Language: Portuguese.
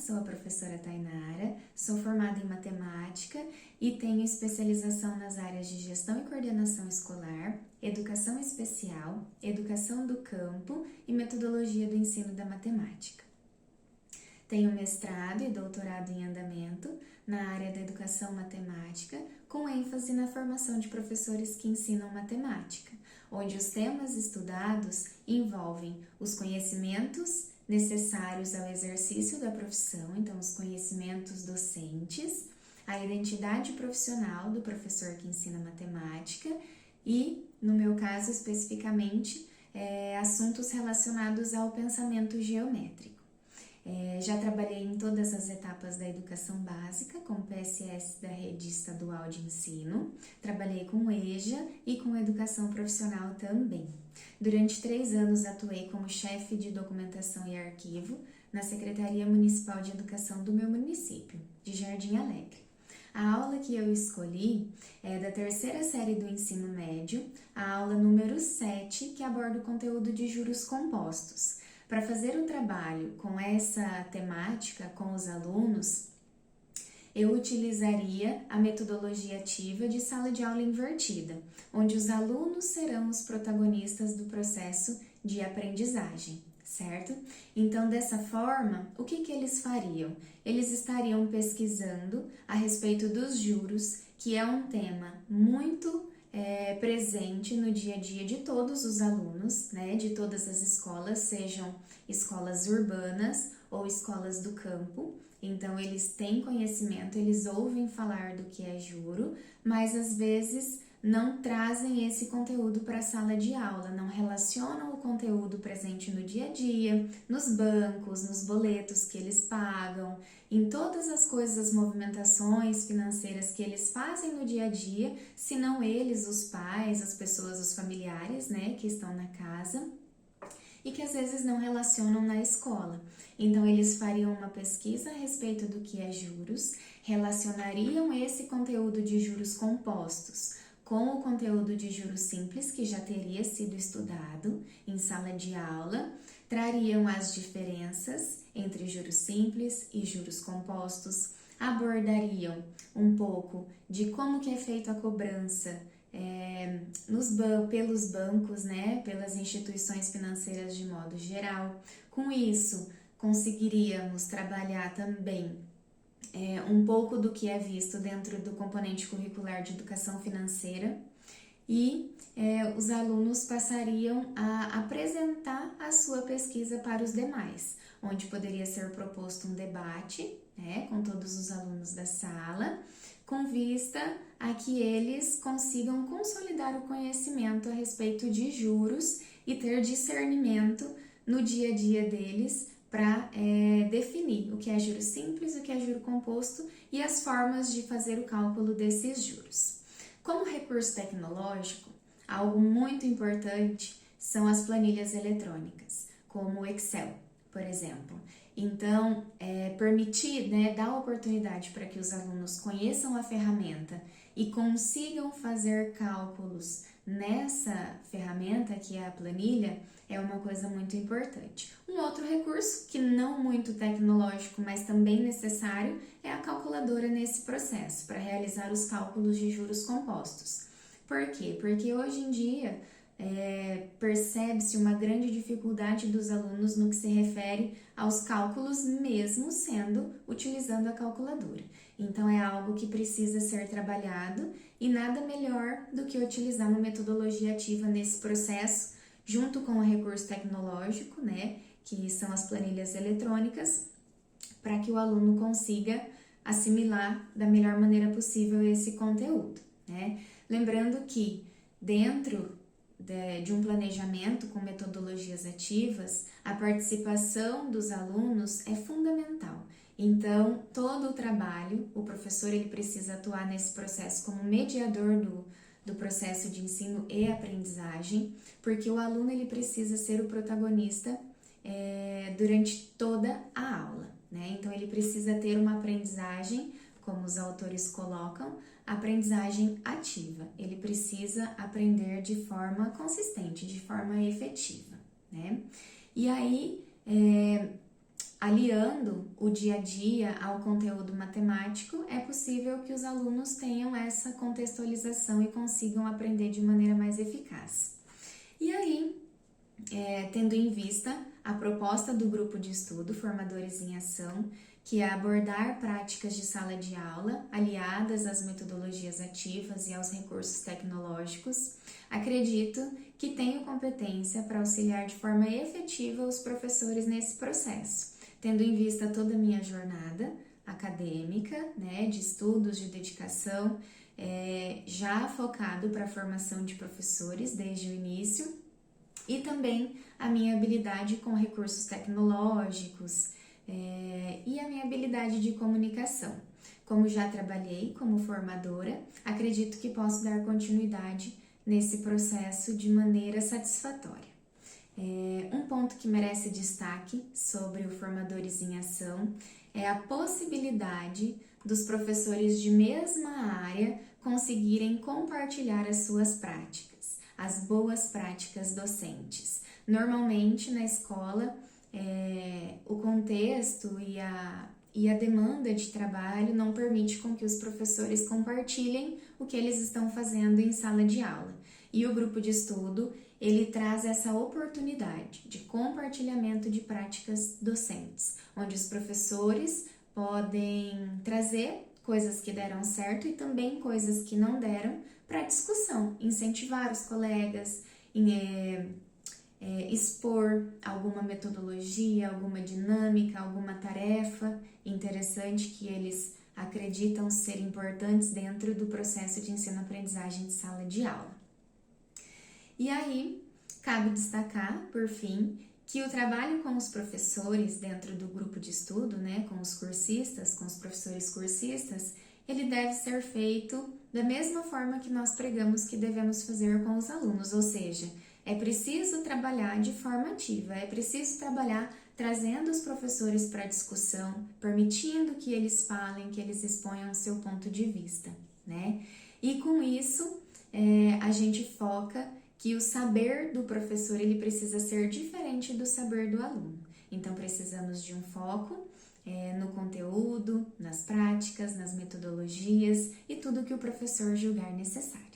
sou a professora Tainara, sou formada em matemática e tenho especialização nas áreas de gestão e coordenação escolar, educação especial, educação do campo e metodologia do ensino da matemática. Tenho mestrado e doutorado em andamento na área da educação matemática, com ênfase na formação de professores que ensinam matemática, onde os temas estudados envolvem os conhecimentos necessários ao exercício da profissão, então os conhecimentos docentes, a identidade profissional do professor que ensina matemática e, no meu caso especificamente, assuntos relacionados ao pensamento geométrico. Já trabalhei em todas as etapas da educação básica, como PSS da Rede Estadual de Ensino, trabalhei com EJA e com educação profissional também. Durante 3 anos atuei como chefe de documentação e arquivo na Secretaria Municipal de Educação do meu município, de Jardim Alegre. A aula que eu escolhi é da 3ª série do ensino médio, a aula número 7, que aborda o conteúdo de juros compostos. Para fazer o trabalho com essa temática com os alunos, eu utilizaria a metodologia ativa de sala de aula invertida, onde os alunos serão os protagonistas do processo de aprendizagem, certo? Então, dessa forma, o que eles fariam? Eles estariam pesquisando a respeito dos juros, que é um tema muito presente no dia a dia de todos os alunos, né, de todas as escolas, sejam escolas urbanas ou escolas do campo. Então, eles têm conhecimento, eles ouvem falar do que é juro, mas às vezes não trazem esse conteúdo para a sala de aula, não relacionam o conteúdo presente no dia a dia, nos bancos, nos boletos que eles pagam, em todas as coisas, as movimentações financeiras que eles fazem no dia a dia, se não eles, os pais, as pessoas, os familiares, né, que estão na casa, e que às vezes não relacionam na escola. Então, eles fariam uma pesquisa a respeito do que é juros, relacionariam esse conteúdo de juros compostos com o conteúdo de juros simples, que já teria sido estudado em sala de aula, trariam as diferenças entre juros simples e juros compostos, abordariam um pouco de como que é feita a cobrança pelos bancos, né, pelas instituições financeiras de modo geral. Com isso, conseguiríamos trabalhar também um pouco do que é visto dentro do componente curricular de educação financeira e os alunos passariam a apresentar a sua pesquisa para os demais, onde poderia ser proposto um debate, né, com todos os alunos da sala, com vista a que eles consigam consolidar o conhecimento a respeito de juros e ter discernimento no dia a dia deles para definir o que é juro simples, o que é juro composto e as formas de fazer o cálculo desses juros. Como recurso tecnológico, algo muito importante são as planilhas eletrônicas, como o Excel, por exemplo. Então, permitir, né, dar oportunidade para que os alunos conheçam a ferramenta e consigam fazer cálculos nessa ferramenta, que é a planilha, é uma coisa muito importante. Um outro recurso, que não muito tecnológico, mas também necessário, é a calculadora nesse processo, para realizar os cálculos de juros compostos. Por quê? Porque hoje em dia percebe-se uma grande dificuldade dos alunos no que se refere aos cálculos, mesmo utilizando a calculadora. Então, é algo que precisa ser trabalhado e nada melhor do que utilizar uma metodologia ativa nesse processo, junto com o recurso tecnológico, né, que são as planilhas eletrônicas, para que o aluno consiga assimilar da melhor maneira possível esse conteúdo, né? Lembrando que dentro de um planejamento com metodologias ativas, a participação dos alunos é fundamental. Então, todo o trabalho, o professor ele precisa atuar nesse processo como mediador do processo de ensino e aprendizagem, porque o aluno ele precisa ser o protagonista durante toda a aula, né? Então, ele precisa ter uma aprendizagem, como os autores colocam, aprendizagem ativa. Ele precisa aprender de forma consistente, de forma efetiva, né? E aí, aliando o dia a dia ao conteúdo matemático, é possível que os alunos tenham essa contextualização e consigam aprender de maneira mais eficaz. E aí, tendo em vista a proposta do grupo de estudo Formadores em Ação, que é abordar práticas de sala de aula aliadas às metodologias ativas e aos recursos tecnológicos, acredito que tenho competência para auxiliar de forma efetiva os professores nesse processo, tendo em vista toda a minha jornada acadêmica, né, de estudos, de dedicação, já focado para a formação de professores desde o início, e também a minha habilidade com recursos tecnológicos e a minha habilidade de comunicação. Como já trabalhei como formadora, acredito que posso dar continuidade nesse processo de maneira satisfatória. Um ponto que merece destaque sobre o Formadores em Ação é a possibilidade dos professores de mesma área conseguirem compartilhar as suas práticas, as boas práticas docentes. Normalmente, na escola, o contexto e a demanda de trabalho não permite com que os professores compartilhem o que eles estão fazendo em sala de aula. E o grupo de estudo, ele traz essa oportunidade de compartilhamento de práticas docentes, onde os professores podem trazer coisas que deram certo e também coisas que não deram para discussão, incentivar os colegas, expor alguma metodologia, alguma dinâmica, alguma tarefa interessante que eles acreditam ser importantes dentro do processo de ensino-aprendizagem de sala de aula. E aí, cabe destacar, por fim, que o trabalho com os professores dentro do grupo de estudo, né, com os cursistas, com os professores cursistas, ele deve ser feito da mesma forma que nós pregamos que devemos fazer com os alunos, ou seja, é preciso trabalhar de forma ativa, é preciso trabalhar trazendo os professores para a discussão, permitindo que eles falem, que eles exponham o seu ponto de vista, né? E com isso, a gente foca que o saber do professor ele precisa ser diferente do saber do aluno. Então, precisamos de um foco no conteúdo, nas práticas, nas metodologias e tudo que o professor julgar necessário.